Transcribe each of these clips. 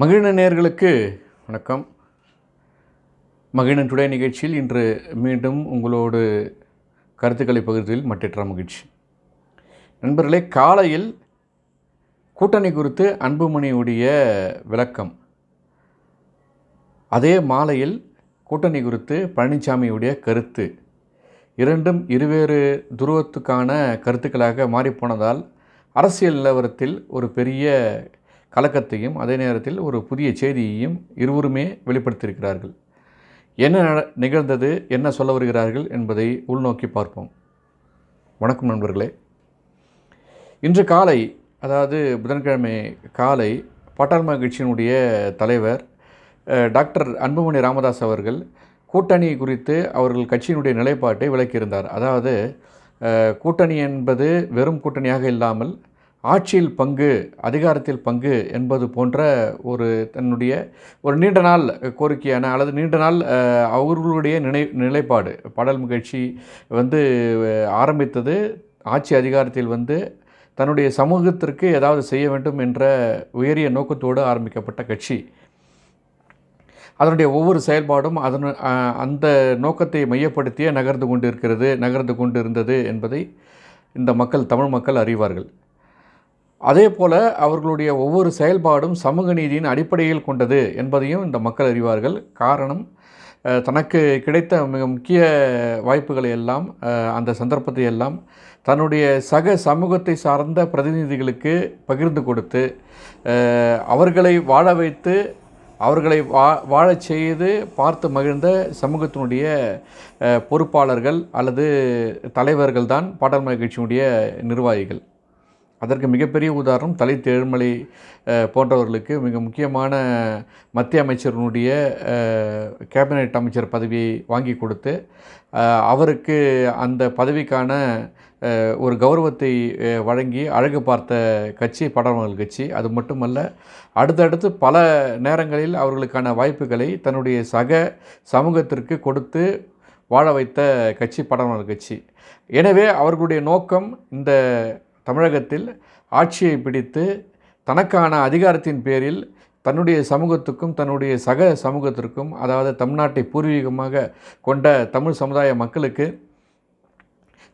மகிழ்நன் நேயர்களுக்கு வணக்கம். மகிழ்நன் டுடே நிகழ்ச்சியில் இன்று மீண்டும் உங்களோடு கருத்துக்களை பகிர்வதில் மற்றற்ற மகிழ்ச்சி. நண்பர்களே, காலையில் கூட்டணி குறித்து அன்புமணியுடைய விளக்கம், அதே மாலையில் கூட்டணி குறித்து பழனிசாமியுடைய கருத்து, இரண்டும் இருவேறு துருவத்துக்கான கருத்துக்களாக மாறிப்போனதால் அரசியல் நிலவரத்தில் ஒரு பெரிய கலக்கத்தையும் அதே நேரத்தில் ஒரு புதிய செய்தியையும் இருவருமே வெளிப்படுத்தியிருக்கிறார்கள். என்ன நிகழ்ந்தது, என்ன சொல்ல வருகிறார்கள் என்பதை உள்நோக்கி பார்ப்போம். வணக்கம் நண்பர்களே. இன்று காலை, அதாவது புதன்கிழமை காலை, பாட்டாளி கட்சியினுடைய தலைவர் டாக்டர் அன்புமணி ராமதாஸ் அவர்கள் கூட்டணி குறித்து அவர்கள் கட்சியினுடைய நிலைப்பாட்டை விளக்கியிருந்தார். அதாவது கூட்டணி என்பது வெறும் கூட்டணியாக இல்லாமல் ஆட்சியில் பங்கு, அதிகாரத்தில் பங்கு என்பது போன்ற தன்னுடைய ஒரு நீண்ட நாள் கோரிக்கையான அல்லது நீண்ட நாள் அவர்களுடைய நிலைப்பாடு. பாட்டாளி கட்சி ஆரம்பித்தது ஆட்சி அதிகாரத்தில் தன்னுடைய சமூகத்திற்கு ஏதாவது செய்ய வேண்டும் என்ற உயரிய நோக்கத்தோடு ஆரம்பிக்கப்பட்ட கட்சி. அதனுடைய ஒவ்வொரு செயல்பாடும் அந்த நோக்கத்தை மையப்படுத்தியே நகர்ந்து கொண்டு இருந்தது என்பதை இந்த மக்கள், தமிழ் மக்கள் அறிவார்கள். அதே போல் அவர்களுடைய ஒவ்வொரு செயல்பாடும் சமூக நீதியின் அடிப்படையில் கொண்டது என்பதையும் இந்த மக்கள் அறிவார்கள். காரணம், தனக்கு கிடைத்த மிக முக்கிய வாய்ப்புகளை எல்லாம், அந்த சந்தர்ப்பத்தை எல்லாம் தன்னுடைய சக சமூகத்தை சார்ந்த பிரதிநிதிகளுக்கு பகிர்ந்து கொடுத்து, அவர்களை வாழ வைத்து, அவர்களை வாழச் செய்து பார்த்து மகிழ்ந்த சமூகத்தினுடைய பொறுப்பாளர்கள் அல்லது தலைவர்கள் தான் பாட்டாளி கட்சியினுடைய நிர்வாகிகள். அதற்கு மிகப்பெரிய உதாரணம் தலித் ஏழுமலை போன்றவர்களுக்கு மிக முக்கியமான மத்திய அமைச்சரினுடைய கேபினெட் அமைச்சர் பதவியை வாங்கி கொடுத்து, அவருக்கு அந்த பதவிக்கான ஒரு கௌரவத்தை வழங்கி அழகு பார்த்த கட்சி பாட்டாளி கட்சி. அது மட்டுமல்ல, அடுத்தடுத்து பல நேரங்களில் அவர்களுக்கான வாய்ப்புகளை தன்னுடைய சக சமூகத்திற்கு கொடுத்து வாழ வைத்த கட்சி பாட்டாளி கட்சி. எனவே அவர்களுடைய நோக்கம் இந்த தமிழகத்தில் ஆட்சியை பிடித்து தனக்கான அதிகாரத்தின் பேரில் தன்னுடைய சமூகத்துக்கும் தன்னுடைய சக சமூகத்திற்கும், அதாவது தமிழ்நாட்டை பூர்வீகமாக கொண்ட தமிழ் சமுதாய மக்களுக்கு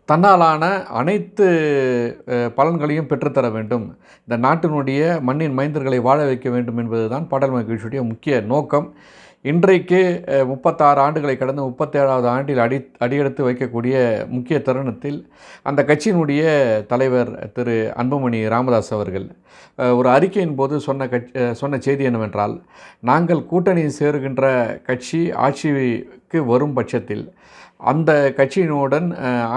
தன்னாலான அனைத்து பலன்களையும் பெற்றுத்தர வேண்டும், இந்த நாட்டினுடைய மண்ணின் மைந்தர்களை வாழ வைக்க வேண்டும் என்பதுதான் பாட்டாளி கட்சியுடைய முக்கிய நோக்கம். இன்றைக்கு 36 ஆண்டுகளை கடந்து 37வது ஆண்டில் அடியெடுத்து வைக்கக்கூடிய முக்கிய தருணத்தில் அந்த கட்சியினுடைய தலைவர் திரு அன்புமணி ராமதாஸ் அவர்கள் ஒரு அறிக்கையின் போது சொன்ன செய்தி என்னவென்றால், நாங்கள் கூட்டணி சேருகின்ற கட்சி ஆட்சிக்கு வரும் பட்சத்தில் அந்த கட்சியினுடன்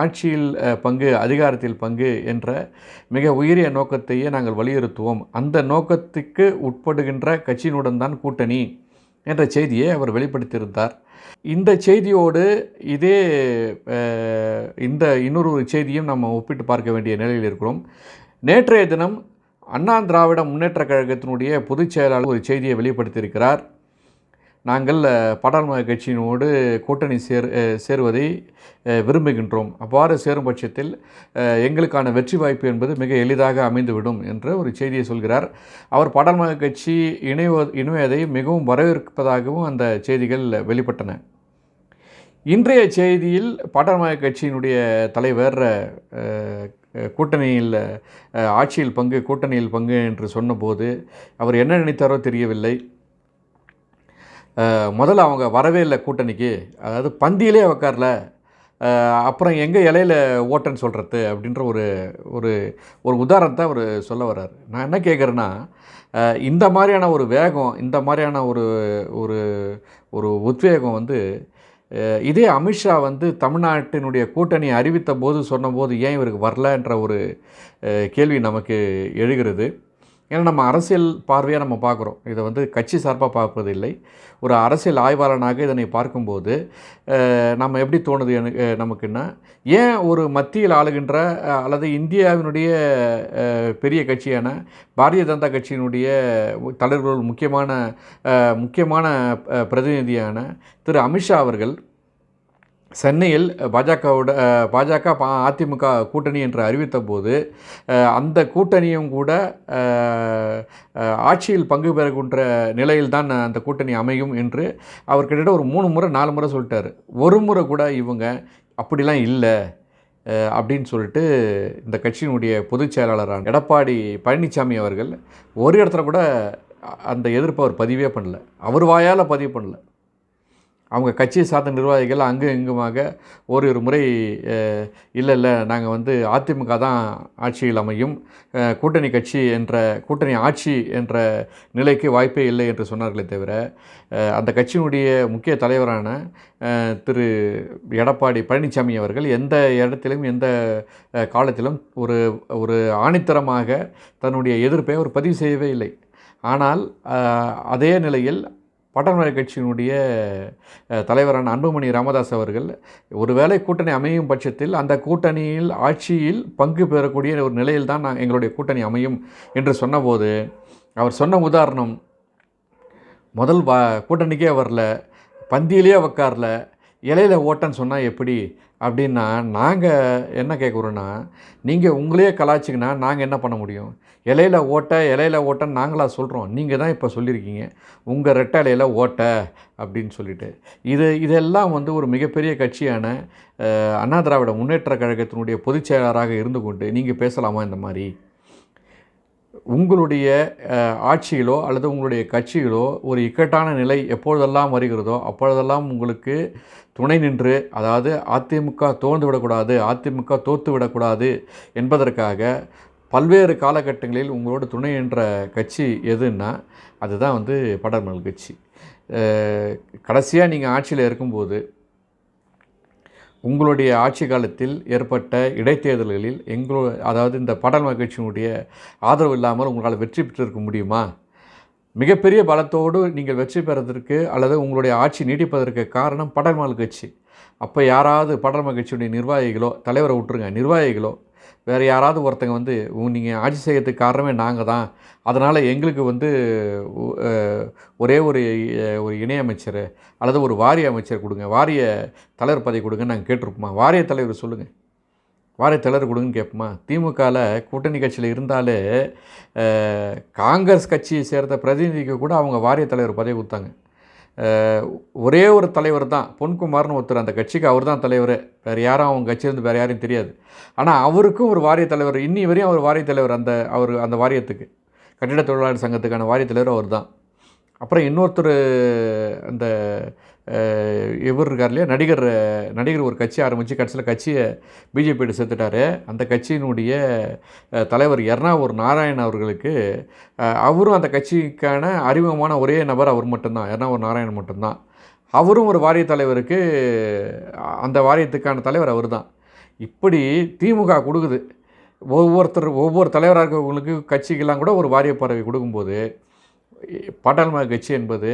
ஆட்சியில் பங்கு, அதிகாரத்தில் பங்கு என்ற மிக உயரிய நோக்கத்தையே நாங்கள் வலியுறுத்துவோம், அந்த நோக்கத்துக்கு உட்படுகின்ற கட்சியினுடன் தான் கூட்டணி என்ற செய்தியை அவர் வெளிப்படுத்தியிருந்தார். இந்த செய்தியோடு இந்த இன்னொரு செய்தியும் நம்ம ஒப்பிட்டு பார்க்க வேண்டிய நிலையில் இருக்கிறோம். நேற்றைய தினம் அண்ணா திராவிட முன்னேற்ற கழகத்தினுடைய பொதுச் செயலாளர் ஒரு செய்தியை வெளிப்படுத்தியிருக்கிறார். நாங்கள் பாட்டாளி கட்சியினோடு கூட்டணி சேருவதை விரும்புகின்றோம், அவ்வாறு சேரும் பட்சத்தில் எங்களுக்கான வெற்றி வாய்ப்பு என்பது மிக எளிதாக அமைந்துவிடும் என்ற ஒரு செய்தியை சொல்கிறார். அவர் பாட்டாளி கட்சி இணைவதை மிகவும் வரவேற்பதாகவும் அந்த செய்திகள் வெளிப்பட்டன. இன்றைய செய்தியில் பாட்டாளி கட்சியினுடைய தலைவர் கூட்டணியில் ஆட்சியில் பங்கு, கூட்டணியில் பங்கு என்று சொன்னபோது அவர் என்ன நினைத்தாரோ தெரியவில்லை. முதல்ல அவங்க வரவே இல்லை கூட்டணிக்கு, அதாவது பந்தியிலே உக்காரல, அப்புறம் எங்கள் இலையில் ஓட்டன்னு சொல்கிறது அப்படின்ற ஒரு ஒரு ஒரு உதாரணத்தை அவர் சொல்ல வர்றார். நான் என்ன கேட்குறேன்னா, இந்த மாதிரியான ஒரு வேகம், இந்த மாதிரியான ஒரு ஒரு ஒரு உத்வேகம் இதே அமித்ஷா தமிழ்நாட்டினுடைய கூட்டணி அறிவித்த போது சொன்னபோது ஏன் இவருக்கு வரலன்ற ஒரு கேள்வி நமக்கு எழுகிறது. ஏன்னா நம்ம அரசியல் பார்வையாக நம்ம பார்க்குறோம், இதை கட்சி சார்பாக பார்ப்பதில்லை. ஒரு அரசியல் ஆய்வாளனாக இதனை பார்க்கும்போது நம்ம எப்படி தோணுது நமக்குன்னா, ஏன் ஒரு மத்தியில் ஆளுகின்ற அல்லது இந்தியாவினுடைய பெரிய கட்சியான பாரதிய ஜனதா கட்சியினுடைய தலைவர்கள் முக்கியமான பிரதிநிதியான திரு அமித்ஷா அவர்கள் சென்னையில் பாஜக அதிமுக கூட்டணி என்று அறிவித்த போது அந்த கூட்டணியும் கூட ஆட்சியில் பங்கு பெறுகின்ற நிலையில்தான் அந்த கூட்டணி அமையும் என்று அவர் கிட்டத்தட்ட ஒரு 3 முறை 4 முறை சொல்லிட்டார். ஒரு முறை கூட இவங்க அப்படிலாம் இல்லை அப்படின்னு சொல்லிட்டு இந்த கட்சியினுடைய பொதுச் செயலாளரான எடப்பாடி பழனிசாமி அவர்கள் ஒரு இடத்துல கூட அந்த எதிர்ப்பை அவர் பதிவே பண்ணல. அவர் வாயால் பதிவு பண்ணல. அவங்க கட்சியை சார்ந்த நிர்வாகிகள் அங்கும் இங்குமாக ஒரு முறை இல்லை நாங்கள் அதிமுக தான் ஆட்சியில் அமையும், கூட்டணி கட்சி என்ற கூட்டணி ஆட்சி என்ற நிலைக்கு வாய்ப்பே இல்லை என்று சொன்னார்களே தவிர அந்த கட்சியினுடைய முக்கிய தலைவரான திரு எடப்பாடி பழனிசாமி அவர்கள் எந்த இடத்திலும் எந்த காலத்திலும் ஒரு ஆணித்தரமாக தன்னுடைய எதிர்ப்பை அவர் பதிவு செய்யவே இல்லை. ஆனால் அதே நிலையில் பாட்டாளி கட்சியினுடைய தலைவரான அன்புமணி ராமதாஸ் அவர்கள் ஒருவேளை கூட்டணி அமையும் பட்சத்தில் அந்த கூட்டணியில் ஆட்சியில் பங்கு பெறக்கூடிய ஒரு நிலையில் தான் எங்களுடைய கூட்டணி அமையும் என்று சொன்னபோது அவர் சொன்ன உதாரணம், முதல் கூட்டணிக்கே வரல, பந்தியிலே உக்காரல, இலையில ஓட்டன்னு சொன்னால் எப்படி அப்படின்னா நாங்கள் என்ன கேட்குறோன்னா, நீங்கள் உங்களையே கலாச்சிங்கன்னா நாங்கள் என்ன பண்ண முடியும்? இலையில ஓட்டன்னு நாங்களாக சொல்கிறோம், நீங்கள் தான் இப்போ சொல்லியிருக்கீங்க உங்கள் ரெட்டை இலையில ஓட்ட அப்படின்னு சொல்லிட்டு. இதெல்லாம் ஒரு மிகப்பெரிய கட்சியான அண்ணா திராவிட முன்னேற்ற கழகத்தினுடைய பொதுச் செயலாளராக இருந்து கொண்டு நீங்கள் பேசலாமா இந்த மாதிரி? உங்களுடைய ஆட்சியிலோ அல்லது உங்களுடைய கட்சியிலோ ஒரு இக்கட்டான நிலை எப்பொழுதெல்லாம் வருகிறதோ அப்பொழுதெல்லாம் உங்களுக்கு துணை நின்று, அதாவது அதிமுக தோர்ந்து விடக்கூடாது, அதிமுக தோற்று விடக்கூடாது என்பதற்காக பல்வேறு காலகட்டங்களில் உங்களோட துணை நின்ற கட்சி எதுன்னா அதுதான் பாட்டாளி கட்சி. கடைசியாக நீங்கள் ஆட்சியில் இருக்கும்போது உங்களுடைய ஆட்சி காலத்தில் ஏற்பட்ட இடைத்தேர்தல்களில் அதாவது இந்த பாட்டாளி கட்சியினுடைய ஆதரவு இல்லாமல் உங்களால் வெற்றி பெற்றிருக்க முடியுமா? மிகப்பெரிய பலத்தோடு நீங்கள் வெற்றி பெறதற்கு அல்லது உங்களுடைய ஆட்சி நீடிப்பதற்கு காரணம் பாட்டாளி கட்சி. அப்போ யாராவது பாட்டாளி கட்சியுடைய நிர்வாகிகளோ, தலைவரை விட்டுருங்க, நிர்வாகிகளோ வேறு யாராவது ஒருத்தங்க நீங்கள் ஆட்சி செய்யறதுக்கு காரணமே நாங்கள் தான், அதனால் எங்களுக்கு ஒரே ஒரு இணையமைச்சர் அல்லது ஒரு வாரிய அமைச்சர் கொடுங்க, வாரிய தலைவர் பதவி கொடுங்கன்னு நாங்கள் கேட்டிருப்போமா? வாரிய தலைவர் சொல்லுங்கள், வாரிய தலைவர் கொடுங்கன்னு கேட்போமா? திமுகவில் கூட்டணி கட்சியில் இருந்தாலே காங்கிரஸ் கட்சியை சேர்ந்த பிரதிநிதிக்கு கூட அவங்க வாரிய தலைவர் பதவி கொடுத்தாங்க. ஒரே ஒரு தலைவர் தான், பொன்குமார்னு ஒருத்தர், அந்த கட்சிக்கு அவர் தான் தலைவர், வேறு யாரும் அவங்க கட்சியிலேருந்து வேறு யாரையும் தெரியாது. ஆனால் அவருக்கும் ஒரு வாரிய தலைவர், இன்னி வரையும் அவர் வாரிய தலைவர், அந்த வாரியத்துக்கு, கட்டிட தொழிலாளர் சங்கத்துக்கான வாரிய தலைவர் அவர் தான். அப்புறம் இன்னொருத்தர் அந்த இவர் இருக்கார் இல்லையா, நடிகர் ஒரு கட்சி ஆரம்பித்து கடைசியில் கட்சியை பிஜேபியோட சேர்த்துட்டார். அந்த கட்சியினுடைய தலைவர் எர்ணாவூர் நாராயணன் அவர்களுக்கு அவரும் அந்த கட்சிக்கான அறிமுகமான ஒரே நபர் அவர் மட்டும்தான், எர்ணாவூர் நாராயணன் மட்டும்தான். அவரும் ஒரு வாரிய தலைவருக்கு, அந்த வாரியத்துக்கான தலைவர் அவர் தான். இப்படி திமுக கொடுக்குது. ஒவ்வொரு தலைவராக இருக்கவங்களுக்கு கட்சிக்கெல்லாம் கூட ஒரு வாரிய பதவி கொடுக்கும்போது பாட்டாளி கட்சி என்பது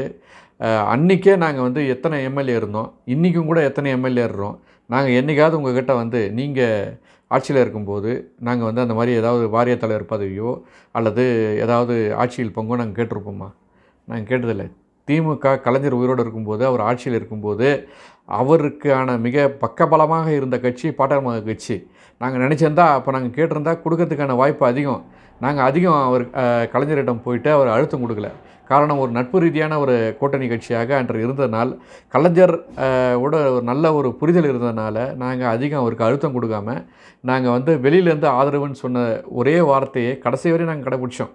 அன்றைக்கே நாங்கள் எத்தனை எம்எல்ஏ இருந்தோம், இன்றைக்கும் கூட எத்தனை எம்எல்ஏ இருந்தோம், நாங்கள் என்றைக்காவது உங்கள்கிட்ட நீங்கள் ஆட்சியில் இருக்கும்போது நாங்கள் அந்த மாதிரி ஏதாவது வாரிய தலைவர் பதவியோ அல்லது ஏதாவது ஆட்சியில் பங்கோ நாங்கள் கேட்டிருப்போமா? நாங்கள் கேட்டதில்லை. திமுக கலைஞர் உயிரோடு இருக்கும்போது, அவர் ஆட்சியில் இருக்கும்போது அவருக்கான மிக பக்கபலமாக இருந்த கட்சி பாட்டாளி கட்சி. நாங்கள் நினச்சிருந்தா அப்போ நாங்கள் கேட்டிருந்தா கொடுக்கறதுக்கான வாய்ப்பு அதிகம். நாங்கள் அதிகம் அவர் கலைஞரிடம் போயிட்டு அவர் அழுத்தம் கொடுக்கல. காரணம், ஒரு நட்பு ரீதியான ஒரு கூட்டணி கட்சியாக அன்று இருந்ததுனால், கலைஞர் ஓட ஒரு நல்ல ஒரு புரிதல் இருந்ததுனால நாங்கள் அதிகம் அவருக்கு அழுத்தம் கொடுக்காம நாங்கள் வெளியிலேருந்து ஆதரவுன்னு சொன்ன ஒரே வார்த்தையை கடைசி வரை நாங்கள் கடைபிடிச்சோம்.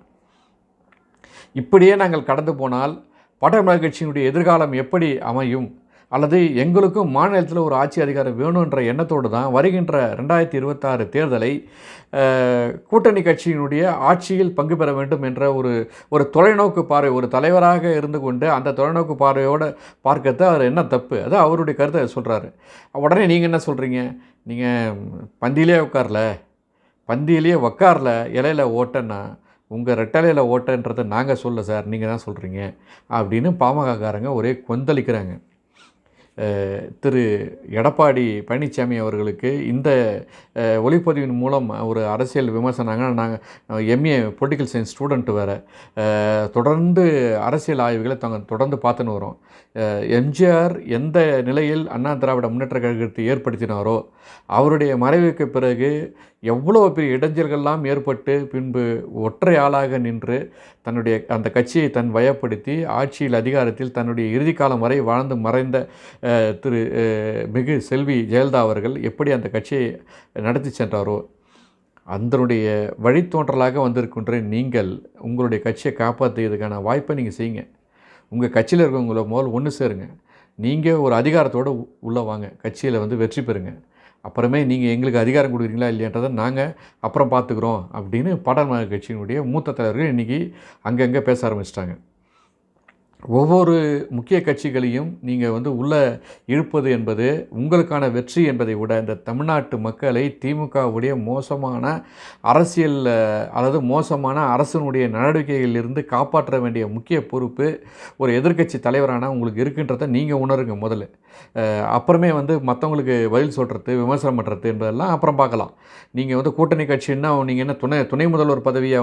இப்படியே நாங்கள் கடந்து போனால் பாட்டாளி கட்சியினுடைய எதிர்காலம் எப்படி அமையும்? அல்லது எங்களுக்கும் மாநிலத்தில் ஒரு ஆட்சி அதிகாரம் வேணுன்ற எண்ணத்தோடு தான் வருகின்ற 2026 தேர்தலை கூட்டணி கட்சியினுடைய ஆட்சியில் பங்கு பெற வேண்டும் என்ற ஒரு தொலைநோக்கு பார்வை, ஒரு தலைவராக இருந்து கொண்டு அந்த தொலைநோக்கு பார்வையோடு பார்க்கறது அவர் என்ன தப்பு, அது அவருடைய கருத்தை சொல்கிறாரு. உடனே நீங்கள் என்ன சொல்கிறீங்க? நீங்கள் பந்தியிலே உக்காரல இலையில ஓட்டன்னா உங்கள் ரெட்டலையில் ஓட்டன்றதை நாங்கள் சொல்ல சார், நீங்கள் தான் சொல்கிறீங்க அப்படின்னு பாமகக்காரங்க ஒரே கொந்தளிக்கிறாங்க. திரு எடப்பாடி பழனிசாமி அவர்களுக்கு இந்த ஒளிப்பதிவின் மூலம் ஒரு அரசியல் விமர்சனங்க. நாங்கள் எம்ஏ பொலிட்டிக்கல் சயின்ஸ் ஸ்டூடெண்ட்டு வேறு, தொடர்ந்து அரசியல் ஆய்வுகளை தொடர்ந்து பார்த்துன்னு வரோம். எம்ஜிஆர் எந்த நிலையில் அண்ணா திராவிட முன்னேற்ற கழகத்தை ஏற்படுத்தினாரோ அவருடைய மறைவுக்கு பிறகு எவ்வளோ பெரிய இடைஞ்சல்கள்லாம் ஏற்பட்டு பின்பு ஒற்றை ஆளாக நின்று தன்னுடைய அந்த கட்சியை வயப்படுத்தி ஆட்சியில் அதிகாரத்தில் தன்னுடைய இறுதி காலம் வரை வாழ்ந்து மறைந்த திரு மிகு செல்வி ஜெயலலிதா அவர்கள் எப்படி அந்த கட்சியை நடத்தி சென்றாரோ அதனுடைய வழித்தோன்றலாக வந்திருக்கின்ற நீங்கள் உங்களுடைய கட்சியை காப்பாற்றியதுக்கான வாய்ப்பை நீங்கள் செய்யுங்க. உங்கள் கட்சியில் இருக்கவங்கள முதல்ல ஒன்று சேருங்க. நீங்கள் ஒரு அதிகாரத்தோடு உள்ளே வாங்க, கட்சியில் வெற்றி பெறுங்க. அப்புறமே நீங்கள் எங்களுக்கு அதிகாரம் கொடுக்குறீங்களா இல்லையன்றதை நாங்கள் அப்புறம் பார்த்துக்குறோம் அப்படின்னு பாட்டாளி கட்சியினுடைய மூத்த தலைவர்கள் இன்றைக்கி அங்கங்கே பேச ஆரம்பிச்சிட்டாங்க. ஒவ்வொரு முக்கிய கட்சிகளையும் நீங்கள் உள்ளே இழுப்பது என்பது உங்களுக்கான வெற்றி என்பதை விட இந்த தமிழ்நாட்டு மக்களை திமுகவுடைய மோசமான அரசியல் அல்லது மோசமான அரசனுடைய நடவடிக்கைகளிலிருந்து காப்பாற்ற வேண்டிய முக்கிய பொறுப்பு ஒரு எதிர்க்கட்சி தலைவரான உங்களுக்கு இருக்குன்றதை நீங்கள் உணருங்க முதல்ல. அப்புறமே மற்றவங்களுக்கு பதில் சொல்கிறது விமர்சனம் பண்ணுறது என்பதெல்லாம் அப்புறம் பார்க்கலாம். நீங்கள் கூட்டணி கட்சின்னா நீங்கள் என்ன துணை முதல்வர் பதவியை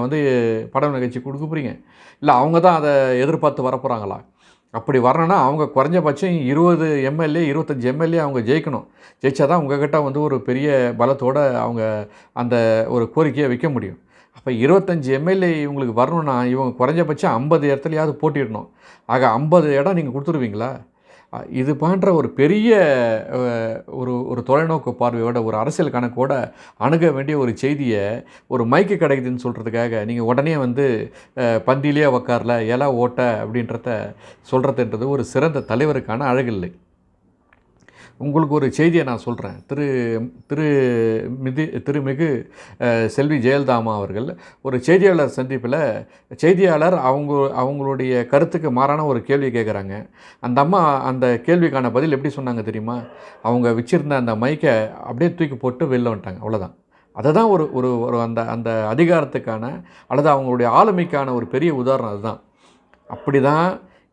பாட்டாளி கட்சி கொடுக்க போகிறீங்க? இல்லை அவங்க தான் அதை எதிர்பார்த்து வரப்போகிறாங்களா? அப்படி வரணும்னா அவங்க குறைஞ்சபட்சம் 20 எம்எல்ஏ 25 எம்எல்ஏ அவங்க ஜெயிக்கணும். ஜெயிச்சா தான் உங்கள்கிட்ட ஒரு பெரிய பலத்தோடு அவங்க அந்த ஒரு கோரிக்கையை வைக்க முடியும். அப்போ 25 எம்எல்ஏ இவங்களுக்கு வரணும்னா இவங்க குறைஞ்சபட்சம் 50 இடத்துலையாவது போட்டிடணும். ஆக 50 இடம் நீங்கள் கொடுத்துருவீங்களா? இது போன்ற ஒரு பெரிய ஒரு தொலைநோக்கு பார்வையோட ஒரு அரசியல் கணக்கோடு அணுக வேண்டிய ஒரு செய்தியை ஒரு மைக்கு கிடைக்குதுன்னு சொல்கிறதுக்காக நீங்கள் உடனே பந்தியிலே உக்காரல இலை ஓட்ட அப்படின்றத சொல்கிறதுன்றது ஒரு சிறந்த தலைவருக்கான அழகில்லை. உங்களுக்கு ஒரு செய்தியை நான் சொல்கிறேன். திருமிகு செல்வி ஜெயலலிதா அம்மா அவர்கள் ஒரு செய்தியாளர் சந்திப்பில் செய்தியாளர் அவங்களுடைய கருத்துக்கு மாறான ஒரு கேள்வி கேட்குறாங்க. அந்த அம்மா அந்த கேள்விக்கான பதில் எப்படி சொன்னாங்க தெரியுமா? அவங்க வச்சுருந்த அந்த மைக்கை அப்படியே தூக்கி போட்டு வெளில வந்துட்டாங்க. அவ்வளோதான். அதுதான் ஒரு அந்த அதிகாரத்துக்கான அல்லது அவங்களுடைய ஆளுமைக்கான ஒரு பெரிய உதாரணம். அதுதான். அப்படி தான்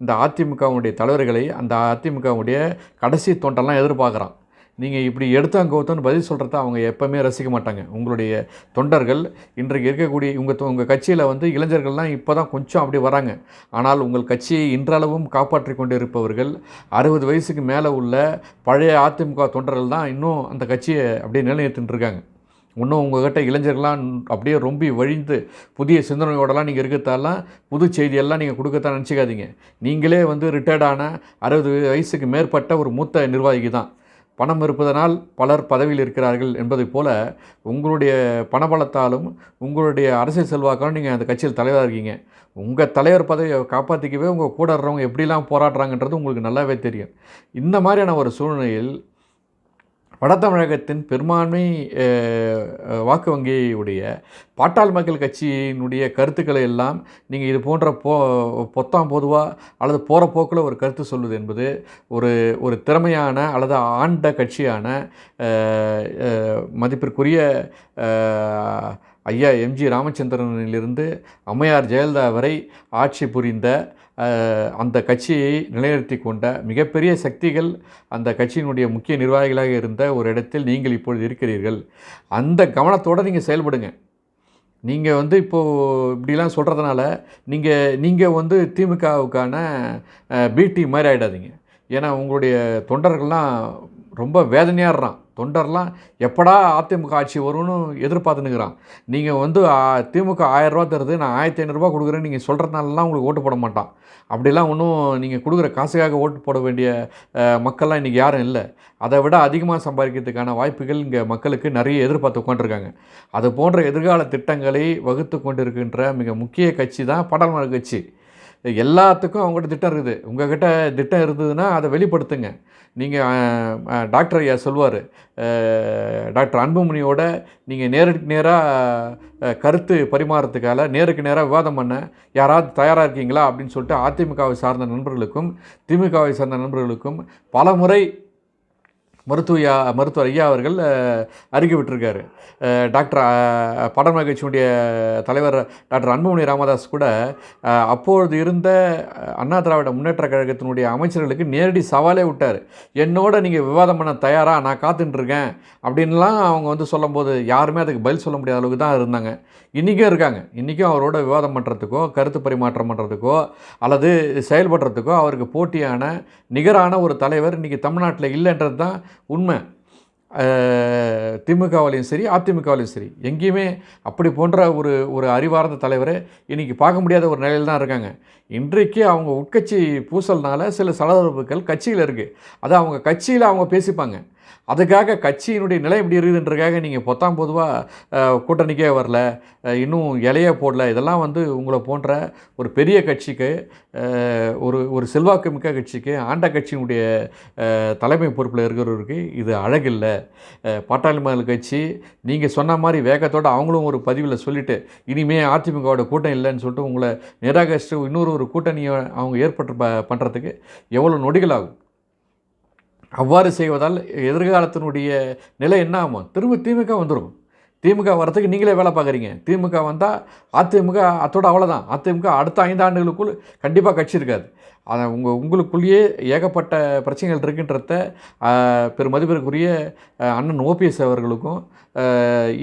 இந்த அதிமுகவுடைய தலைவர்களை அந்த அதிமுகவுடைய கடைசி தொண்டெல்லாம் எதிர்பார்க்குறான். நீங்கள் இப்படி எடுத்தாங்கோத்தோன்னு பதில் சொல்கிறத அவங்க எப்போவுமே ரசிக்க மாட்டாங்க. உங்களுடைய தொண்டர்கள் இன்றைக்கு இருக்கக்கூடிய உங்கள் கட்சியில் இளைஞர்கள்லாம் இப்போ தான் கொஞ்சம் அப்படி வராங்க. ஆனால் உங்கள் கட்சியை இன்றளவும் காப்பாற்றி கொண்டு இருப்பவர்கள் 60 வயசுக்கு மேலே உள்ள பழைய அதிமுக தொண்டர்கள் தான் இன்னும் அந்த கட்சியை அப்படியே நிலைநிறுத்தின்னு இருக்காங்க. இன்னும் உங்கள்கிட்ட இளைஞர்கள்லாம் அப்படியே ரொம்ப வழிந்து புதிய சிந்தனையோடலாம் நீங்கள் இருக்கிறதாலாம் புது செய்தியெல்லாம் நீங்கள் கொடுக்கத்தான் நினச்சிக்காதீங்க. நீங்களே ரிட்டையர்டான 60 வயசுக்கு மேற்பட்ட ஒரு மூத்த நிர்வாகி தான். பணம் இருப்பதனால் பலர் பதவியில் இருக்கிறார்கள் என்பதை போல் உங்களுடைய பணபலத்தாலும் உங்களுடைய அரசியல் செல்வாக்காலும் நீங்கள் அந்த கட்சியில் தலைவராக இருக்கீங்க. உங்கள் தலைவர் பதவியை காப்பாற்றிக்கவே உங்கள் கூட இருக்கிறவங்க எப்படிலாம் போராடுறாங்கன்றது உங்களுக்கு நல்லாவே தெரியும். இந்த மாதிரியான ஒரு சூழ்நிலையில் வட தமிழகத்தின் பெரும்பான்மை வாக்கு வங்கியுடைய பாட்டாளி மக்கள் கட்சியினுடைய கருத்துக்களை எல்லாம் நீங்கள் இது போன்ற பொத்தாம் பொதுவாக அல்லது போகிற போக்கில் ஒரு கருத்து சொல்வது என்பது ஒரு திறமையான அல்லது ஆண்ட கட்சியான மதிப்பிற்குரிய ஐயா எம்ஜி ராமச்சந்திரனிலிருந்து அம்மையார் ஜெயலலிதா வரை ஆட்சி புரிந்த அந்த கட்சியை நிலைநிறுத்தி கொண்ட மிகப்பெரிய சக்திகள் அந்த கட்சியினுடைய முக்கிய நிர்வாகிகளாக இருந்த ஒரு இடத்தில் நீங்கள் இப்பொழுது இருக்கிறீர்கள். அந்த கவனத்தோடு நீங்கள் செயல்படுங்க. நீங்கள் இப்போது இப்படிலாம் சொல்கிறதுனால நீங்கள் திமுகவுக்கான பிடி மாதிரி ஆகிடாதீங்க. ஏன்னா உங்களுடைய தொண்டர்கள்லாம் ரொம்ப வேதனையாடுறான். தொண்டர்லாம் எப்படா அதிமுக ஆட்சி வரும்னு எதிர்பார்த்துனுக்கிறான். நீங்கள் திமுக 1000 ரூபா தருது, நான் 1500 ரூபா கொடுக்குறேன்னு நீங்கள் சொல்கிறதுனாலலாம் உங்களுக்கு ஓட்டு போட மாட்டான். அப்படிலாம் ஒன்றும் நீங்கள் கொடுக்குற காசுக்காக ஓட்டு போட வேண்டிய மக்கள்லாம் இன்றைக்கி யாரும் இல்லை. அதை விட அதிகமாக சம்பாதிக்கிறதுக்கான வாய்ப்புகள் இங்கே மக்களுக்கு நிறைய எதிர்பார்த்து உட்காந்துருக்காங்க. அது போன்ற எதிர்கால திட்டங்களை வகுத்து கொண்டு இருக்கின்ற மிக முக்கிய கட்சி தான் பாட்டாளி கட்சி. எல்லாத்துக்கும் அவங்ககிட்ட திட்டம் இருக்குது. உங்கள்கிட்ட திட்டம் இருந்ததுன்னா அதை வெளிப்படுத்துங்க. நீங்கள் டாக்டர் ஐயா சொல்வார், டாக்டர் அன்புமணியோட நீங்கள் நேருக்கு நேராக கருத்து பரிமாறத்துக்காக நேருக்கு நேராக விவாதம் பண்ண யாராவது தயாராக இருக்கீங்களா அப்படின்னு சொல்லிட்டு அதிமுகவை சார்ந்த நண்பர்களுக்கும் திமுகவை சார்ந்த நண்பர்களுக்கும் பல முறை மருத்துவர் ஐயா அவர்கள் அறிக்கை விட்டிருக்காரு. டாக்டர் பாட்டாளி கட்சியினுடைய தலைவர் டாக்டர் அன்புமணி ராமதாஸ் கூட அப்பொழுது இருந்த அண்ணா திராவிட முன்னேற்ற கழகத்தினுடைய அமைச்சர்களுக்கு நேரடி சவாலே விட்டார். என்னோட நீங்கள் விவாதம் பண்ண தயாராக நான் காத்துட்டுருக்கேன் அப்படின்லாம் அவங்க வந்து சொல்லும்போது யாருமே அதுக்கு பதில் சொல்ல முடியாத அளவுக்கு தான் இருந்தாங்க. இன்றைக்கும் இருக்காங்க. இன்றைக்கும் அவரோட விவாதம் பண்ணுறதுக்கோ கருத்து பரிமாற்றம் பண்ணுறதுக்கோ அல்லது செயல்படுறதுக்கோ அவருக்கு போட்டியான நிகரான ஒரு தலைவர் இன்றைக்கி தமிழ்நாட்டில் இல்லைன்றது தான் உண்மை. திமுகவாலையும் சரி அதிமுகவாலையும் சரி எங்கேயுமே அப்படி போன்ற ஒரு அறிவார்ந்த தலைவரை இன்றைக்கி பார்க்க முடியாத ஒரு நிலையில் தான் இருக்காங்க. இன்றைக்கு அவங்க உட்கட்சி பூசல்னால சில சலசலப்புகள் கட்சியில் இருக்குது. அதை அவங்க கட்சியில் அவங்க பேசிப்பாங்க. அதுக்காக கட்சியினுடைய நிலை எப்படி இருக்குதுன்றதுக்காக நீங்கள் பொதுவாக கூட்டணிக்கே வரல, இன்னும் இலையே போடல, இதெல்லாம் வந்து உங்களை போன்ற ஒரு பெரிய கட்சிக்கு, ஒரு செல்வாக்கு மிக்க கட்சிக்கு, ஆண்ட கட்சியினுடைய தலைமை பொறுப்பில் இருக்கிறவருக்கு இது அழகில்லை. பாட்டாளி மக்கள் கட்சி நீங்கள் சொன்ன மாதிரி வேகத்தோடு அவங்களும் ஒரு பதிவில் சொல்லிவிட்டு இனிமேல் அதிமுகவோட கூட்டம் இல்லைன்னு சொல்லிட்டு உங்களை நிராகரிச்சுட்டு இன்னொரு கூட்டணியை அவங்க ஏற்பட்டு பண்ணுறதுக்கு எவ்வளோ நொடிகள் ஆகும். அவ்வாறு செய்வதால் எதிர்காலத்தினுடைய நிலை என்ன ஆகும்? திரும்ப திமுக வந்துடும். திமுக வரத்துக்கு நீங்களே வேலை பார்க்குறீங்க. திமுக வந்தால் அதிமுக அத்தோட அவ்வளோதான். அதிமுக அடுத்த 5 ஆண்டுகளுக்குள் கண்டிப்பாக கட்சி இருக்காது. அதை உங்களுக்குள்ளேயே ஏகப்பட்ட பிரச்சனைகள் இருக்குன்றத பெருமதிப்பிற்குரிய அண்ணன் ஓபிஎஸ் அவர்களுக்கும்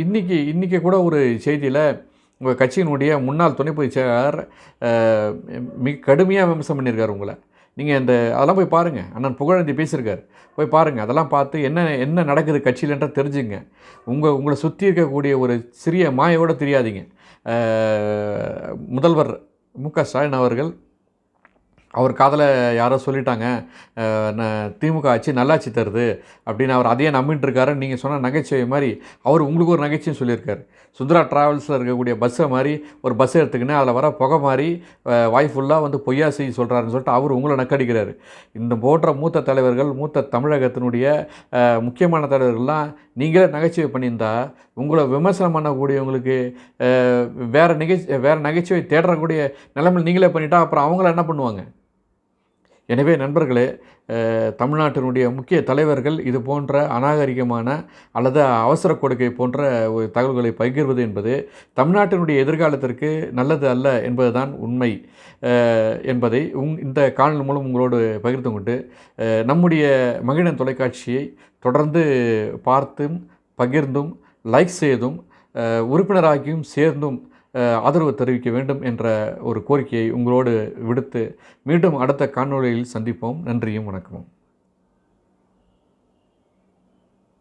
இன்றைக்கி கூட ஒரு செய்தியில் உங்கள் கட்சியினுடைய முன்னாள் துணை பொதுச் செயலாளர் மிக கடுமையாக விமர்சனம் பண்ணியிருக்கார் உங்களை. நீங்கள் அதெல்லாம் போய் பாருங்கள். அண்ணன் புகழேந்தி பேசியிருக்கார், போய் பாருங்கள். அதெல்லாம் பார்த்து என்ன நடக்குது கட்சியிலன்ற தெரிஞ்சுங்க. உங்களை சுற்றி இருக்கக்கூடிய ஒரு சிறிய மாயோடு தெரியாதீங்க. முதல்வர் மு.க. ஸ்டாலின் அவர்கள் அவர் காதில் யாரோ சொல்லிட்டாங்க திமுக ஆட்சி நல்லாட்சி தருது அப்படின்னு அவர் அதையே நம்பிட்டு இருக்காரு. நீங்கள் சொன்ன நகைச்சுவை மாதிரி அவர் உங்களுக்கு ஒரு நகைச்சுவையும் சொல்லியிருக்காரு. சுந்தரா ட்ராவல்ஸில் இருக்கக்கூடிய பஸ்ஸை மாதிரி ஒரு பஸ்ஸை எடுத்துக்கின்னு அதில் வர புகை மாதிரி வாய் ஃபுல்லாக வந்து பொய்யா செய்ய சொல்கிறாருன்னு சொல்லிட்டு அவர் உங்களை நக்கடிக்கிறாரு. இந்த போன்ற மூத்த தலைவர்கள், மூத்த தமிழகத்தினுடைய முக்கியமான தலைவர்கள்லாம் நீங்களே நகைச்சுவை பண்ணியிருந்தா உங்களை விமர்சனம் பண்ணக்கூடியவங்களுக்கு வேறு நகைச்சுவை தேடக்கூடிய நிலைமையில் நீங்களே பண்ணிட்டா அப்புறம் அவங்கள என்ன பண்ணுவாங்க? எனவே நண்பர்களே, தமிழ்நாட்டினுடைய முக்கிய தலைவர்கள் இது போன்ற அநாகரிகமான அல்லது அவசர கொடுக்கை போன்ற ஒரு தகவல்களை பகிர்வது என்பது தமிழ்நாட்டினுடைய எதிர்காலத்திற்கு நல்லது அல்ல என்பதுதான் உண்மை என்பதை இந்த காணொலி மூலம் உங்களோடு பகிர்ந்து கொண்டு நம்முடைய மகிழன் தொலைக்காட்சியை தொடர்ந்து பார்த்தும் பகிர்ந்தும் லைக் செய்தும் உறுப்பினராகியும் சேர்ந்தும் ஆதரவு தெரிவிக்க வேண்டும் என்ற ஒரு கோரிக்கையை உங்களோடு விடுத்து மீண்டும் அடுத்த காணொளியில் சந்திப்போம். நன்றியும் வணக்கமும்.